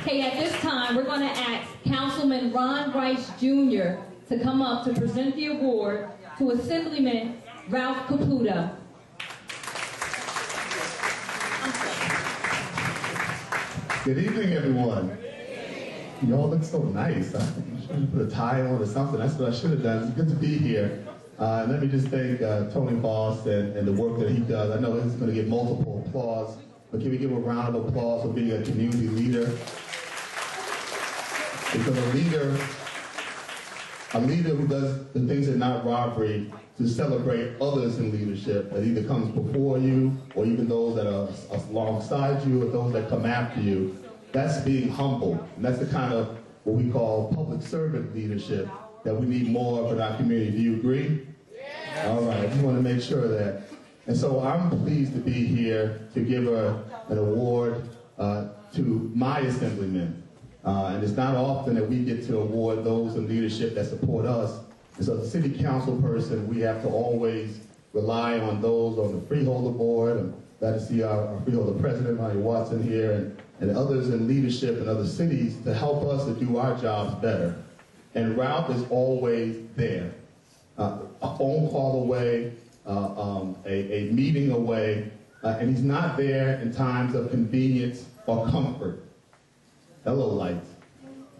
Okay, at this time, we're going to ask Councilman Ron Rice Jr. to come up to present the award to Assemblyman Ralph Caputo. Good evening, everyone. You all look so nice. I should have put a tie on or something. That's what I should have done. It's good to be here. Let me just thank Tony Vauss and the work that he does. I know he's going to get multiple applause, but can we give him a round of applause for being a community leader? Because a leader who does the things that are not robbery to celebrate others in leadership that either comes before you or even those that are alongside you or those that come after you, that's being humble. And that's the kind of what we call public servant leadership that we need more of in our community. Do you agree? Yes. All right, I just want to make sure of that. And so I'm pleased to be here to give an award to my assemblyman. And it's not often that we get to award those in leadership that support us. And so as a city council person, we have to always rely on those on the freeholder board. I'm glad to see our freeholder president, Ronnie Watson, here, and others in leadership in other cities to help us to do our jobs better. And Ralph is always there, a phone call away, a meeting away, and he's not there in times of convenience or comfort. Hello, lights.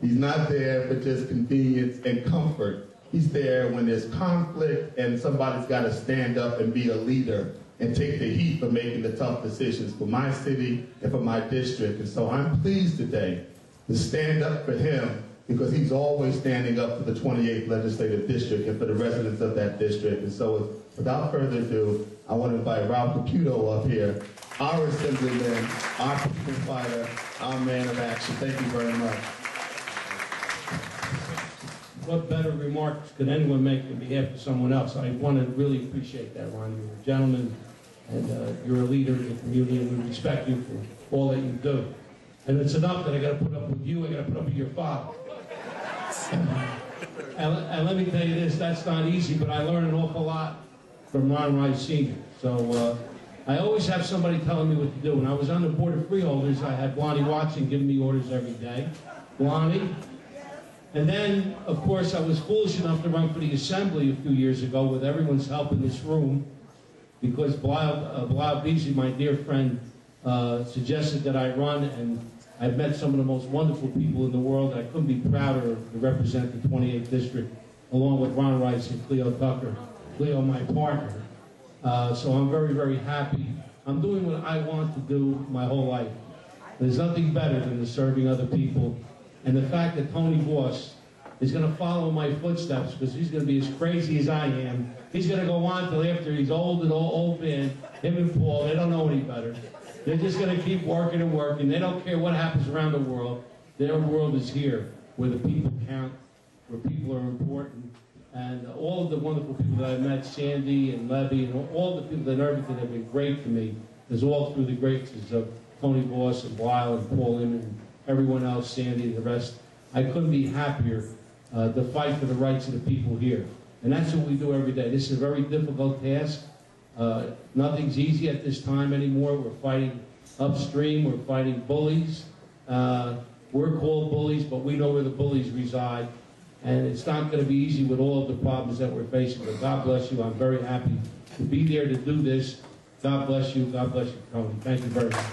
He's not there for just convenience and comfort. He's there when there's conflict and somebody's got to stand up and be a leader and take the heat for making the tough decisions for my city and for my district. And so I'm pleased today to stand up for him because he's always standing up for the 28th Legislative District and for the residents of that district. And so without further ado, I want to invite Ralph Caputo up here, our assemblyman, our freedom fighter, our man of action. Thank you very much. What better remarks could anyone make on behalf of someone else? I want to really appreciate that, Ron. You're a gentleman, and you're a leader in the community, and we respect you for all that you do. And it's enough that I got to put up with you, I got to put up with your father. And let me tell you this, that's not easy, but I learned an awful lot from Ron Rice Sr. So I always have somebody telling me what to do. When I was on the Board of Freeholders, I had Blondie Watson giving me orders every day. Blondie. And then, of course, I was foolish enough to run for the Assembly a few years ago with everyone's help in this room because Blau Beasley, my dear friend, suggested that I run, and I've met some of the most wonderful people in the world. I couldn't be prouder to represent the 28th District, along with Ron Rice and Cleo Tucker, Cleo, my partner. So I'm very, very happy. I'm doing what I want to do my whole life. There's nothing better than serving other people. And the fact that Tony Vauss is going to follow my footsteps because he's going to be as crazy as I am. He's going to go on till after he's old and old man. Him and Paul, they don't know any better. They're just going to keep working and working. They don't care what happens around the world. Their world is here, where the people count, where people are important. And all of the wonderful people that I've met, Sandy and Levy, and all the people in Irvington have been great to me. Is all through the graces of Tony Vauss and Weil and Paul Inman, everyone else, Sandy and the rest. I couldn't be happier to fight for the rights of the people here. And that's what we do every day. This is a very difficult task. Nothing's easy at this time anymore. We're fighting upstream. We're fighting bullies. We're called bullies, but we know where the bullies reside. And it's not going to be easy with all of the problems that we're facing. But God bless you. I'm very happy to be there to do this. God bless you. God bless you, Tony. Thank you very much.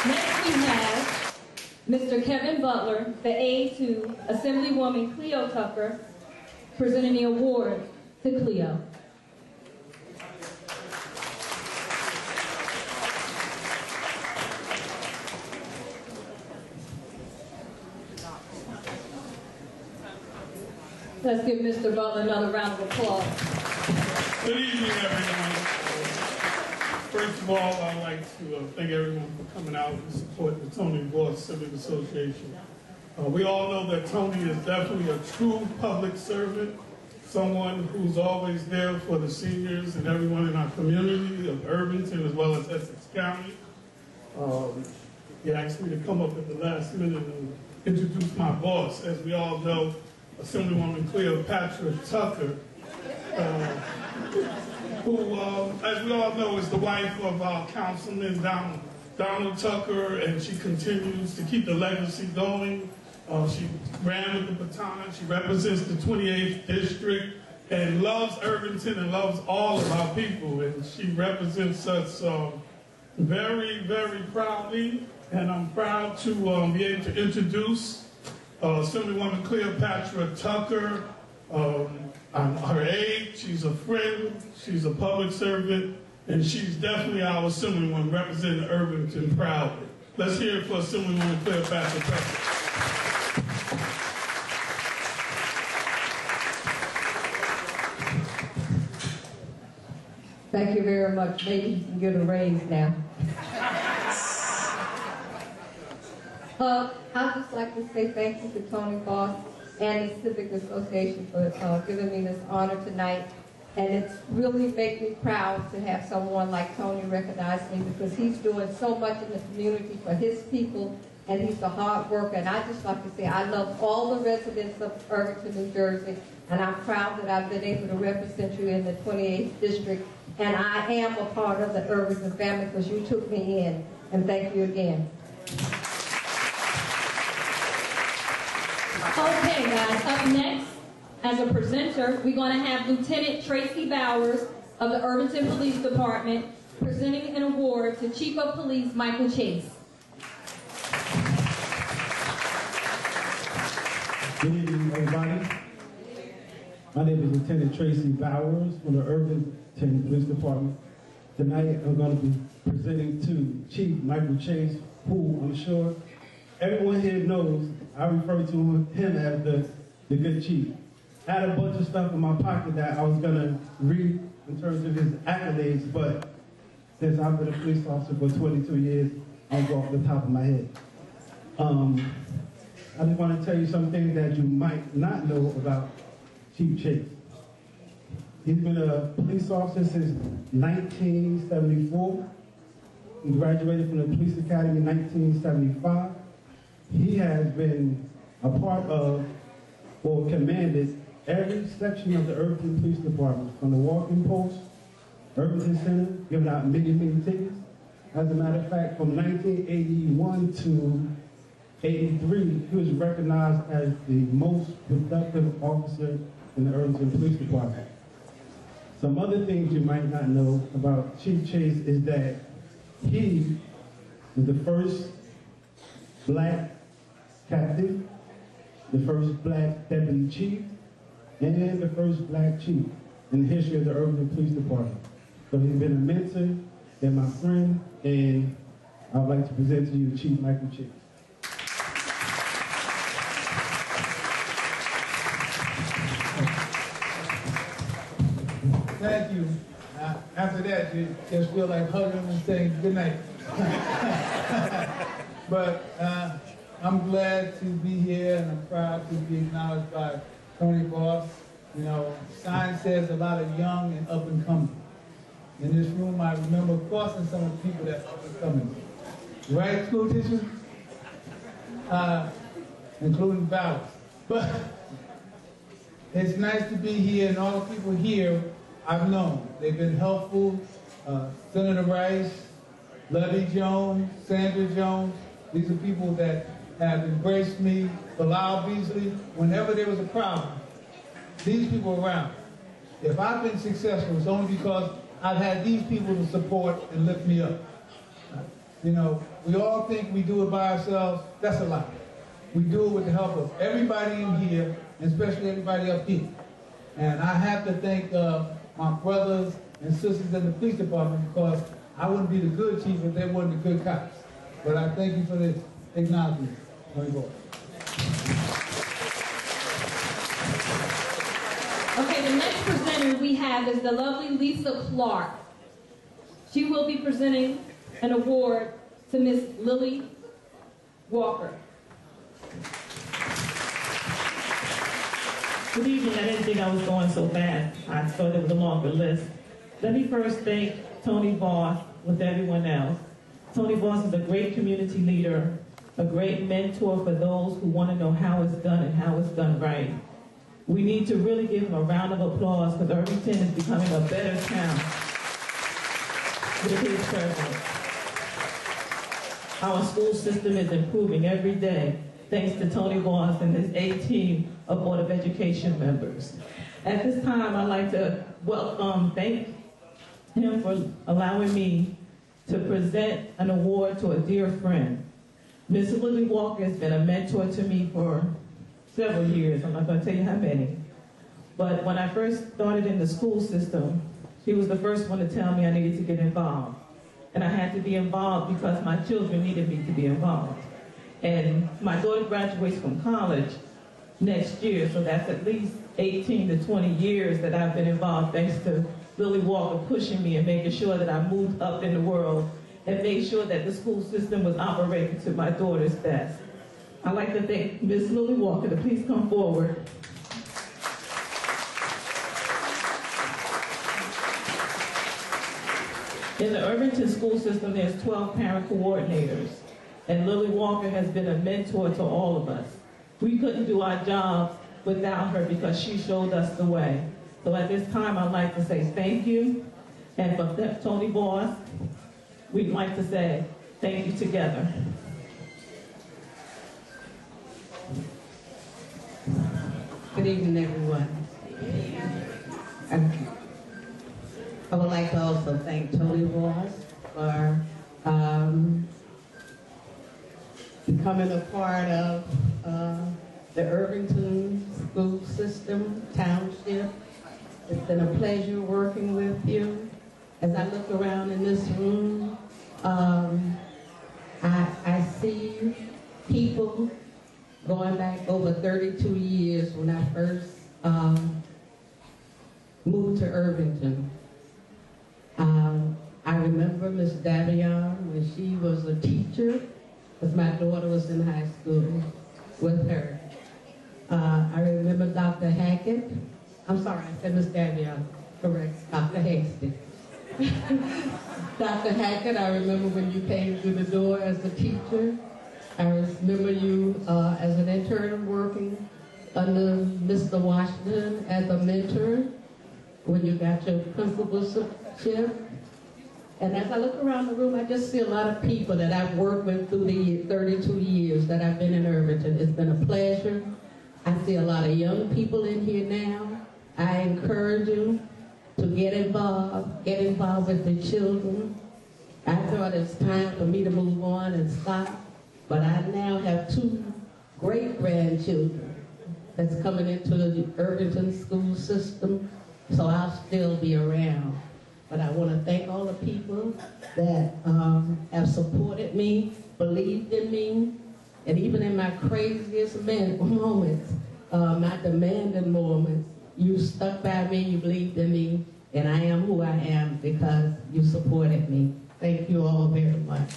Next we have Mr. Kevin Butler, the aide to Assemblywoman Cleo Tucker, presenting the award to Cleo. Let's give Mr. Butler another round of applause. Good evening, everyone. First of all, I'd like to thank everyone for coming out and supporting the Tony Vauss Civic Association. We all know that Tony is definitely a true public servant, someone who's always there for the seniors and everyone in our community of Irvington as well as Essex County. He asked me to come up at the last minute and introduce my boss. As we all know, Assemblywoman Cleopatra Tucker, who, as we all know, is the wife of our Councilman Donald Donald Tucker, and she continues to keep the legacy going. She ran with the baton. She represents the 28th district and loves Irvington and loves all of our people. And she represents us very, very proudly. And I'm proud to be able to introduce Assemblywoman Cleopatra Tucker. I'm her aide. She's a friend. She's a public servant. And she's definitely our Assemblywoman representing Irvington proudly. Let's hear it for Assemblywoman Cleopatra Tucker. Thank you very much. Maybe you can get a raise now. I'd just like to say thank you to Tony Vauss and the Civic Association for giving me this honor tonight. And it's really made me proud to have someone like Tony recognize me, because he's doing so much in the community for his people, and he's a hard worker. And I just like to say I love all the residents of Irvington, New Jersey, and I'm proud that I've been able to represent you in the 28th district. And I am a part of the Irvington family because you took me in. And thank you again. Okay, guys, up next, as a presenter, we're going to have Lieutenant Tracy Bowers of the Irvington Police Department presenting an award to Chief of Police Michael Chase. Good evening, everybody. My name is Lieutenant Tracy Bowers from the Irvington Police Department. Tonight, I'm going to be presenting to Chief Michael Chase, who I'm sure everyone here knows. I refer to him as the good chief. I had a bunch of stuff in my pocket that I was going to read in terms of his accolades, but since I've been a police officer for 22 years, I'll go off the top of my head. I just want to tell you something that you might not know about Chief Chase. He's been a police officer since 1974. He graduated from the Police Academy in 1975. He has been a part of, or commanded, every section of the Irvington Police Department, from the walking post, Irvington Center, giving out many tickets. As a matter of fact, from 1981 to 83, he was recognized as the most productive officer in the Irvington Police Department. Some other things you might not know about Chief Chase is that he was the first black captain, the first black deputy chief, and the first black chief in the history of the Irvington Police Department. So he's been a mentor and my friend, and I would like to present to you Chief Michael Chase. Thank you. After that, you just feel like hugging and saying good night. But I'm glad to be here, and I'm proud to be acknowledged by Tony Vauss. You know, sign says a lot of young and up and coming. In this room, I remember crossing some of the people that up and coming. Right, school teachers? Including Vauss. But it's nice to be here, and all the people here I've known. They've been helpful. Senator Rice, Levy Jones, Sandra Jones. These are people that have embraced me. Bilal Beasley. Whenever there was a problem, these people were around. If I've been successful, it's only because I've had these people to support and lift me up. You know, we all think we do it by ourselves. That's a lie. We do it with the help of everybody in here, and especially everybody up here. And I have to thank my brothers and sisters in the police department, because I wouldn't be the good chief if they weren't the good cops. But I thank you for this acknowledgement. Okay, the next presenter we have is the lovely Lisa Clark. She will be presenting an award to Miss Lily Walker. Good evening. I didn't think I was going so fast. I thought it was a longer list. Let me first thank Tony Vauss with everyone else. Tony Vauss is a great community leader, a great mentor for those who want to know how it's done and how it's done right. We need to really give him a round of applause, because Irvington is becoming a better town with his presence. Our school system is improving every day, thanks to Tony Vauss and his A-team of Board of Education members. At this time, I'd like to thank him for allowing me to present an award to a dear friend. Ms. Lily Walker has been a mentor to me for several years. I'm not going to tell you how many. But when I first started in the school system, she was the first one to tell me I needed to get involved. And I had to be involved because my children needed me to be involved. And my daughter graduates from college next year, so that's at least 18 to 20 years that I've been involved, thanks to Lily Walker pushing me and making sure that I moved up in the world and made sure that the school system was operating to my daughter's best. I'd like to thank Ms. Lily Walker to please come forward. In the Irvington school system, there's 12 parent coordinators, and Lily Walker has been a mentor to all of us. We couldn't do our jobs without her because she showed us the way. So at this time, I'd like to say thank you, and for Tony Vauss, we'd like to say thank you together. Good evening, everyone. I would like to also thank Tony Vauss for becoming a part of the Irvington school system, township. It's been a pleasure working with you. As I look around in this room, I see people going back over 32 years when I first moved to Irvington. I remember Miss Davion when she was a teacher, because my daughter was in high school with her. I remember Dr. Hackett. I'm sorry, I said Miss Davion. Correct, Dr. Hasty. Dr. Hackett, I remember when you came through the door as a teacher. I remember you as an intern working under Mr. Washington as a mentor when you got your principalship. And as I look around the room, I just see a lot of people that I've worked with through the 32 years that I've been in Irvington. It's been a pleasure. I see a lot of young people in here now. I encourage you to get involved with the children. I thought it's time for me to move on and stop, but I now have 2 great-grandchildren that's coming into the Irvington school system, so I'll still be around. But I want to thank all the people that have supported me, believed in me, and even in my craziest moments, my demanding moments, you stuck by me, you believed in me, and I am who I am because you supported me. Thank you all very much.